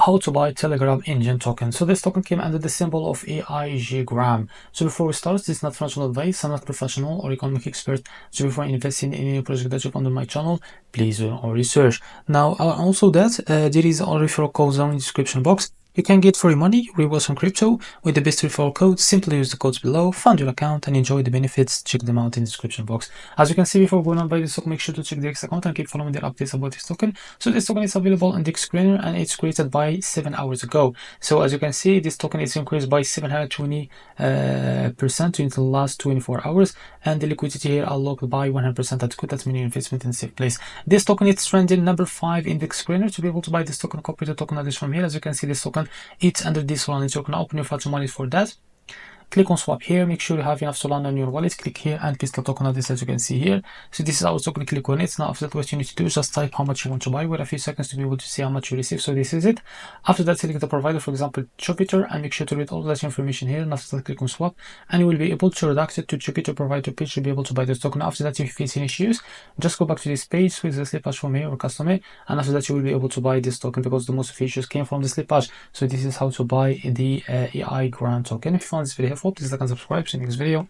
how to buy Telegram engine token. So this token came under the symbol of AIGRAM. So before we start, this is not financial advice. I'm not professional or economic expert. So before investing in any project that you found on my channel, please do your research. Now, also that there is a referral code down in the description box. You can get free money, rewards on crypto with the best referral code. Simply use the codes below, fund your account, and enjoy the benefits. Check them out in the description box. As you can see, before going on by this token, make sure to check the X account and keep following the updates about this token. So this token is available on the screener and it's created by 7 hours ago. So as you can see, this token is increased by 720% in the last 24 hours, and the liquidity here unlocked by 100%. That's good. That's meaning investment in a safe place. This token is trending number 5 in the screener. To be able to buy this token, copy the token address from here. As you can see, this token it's under this one. So you can open your virtual wallet for that. Click on swap here, make sure you have enough Solana on your wallet, click here and paste the token address as you can see here. So this is our token, click on it. Now after that, what you need to do is just type how much you want to buy, wait a few seconds to be able to see how much you receive. So this is it. After that, select the provider, for example Jupiter, and make sure to read all that information here. And after that, click on swap and you will be able to redact it to Jupiter provider page to be able to buy this token. After that, if you face any issues, just go back to this page with the slip hash from here or custom it, and after that you will be able to buy this token because the most of issues came from the slip hash. So this is how to buy the AIGRAM token. If you found this video helpful, please like and subscribe. See you next video.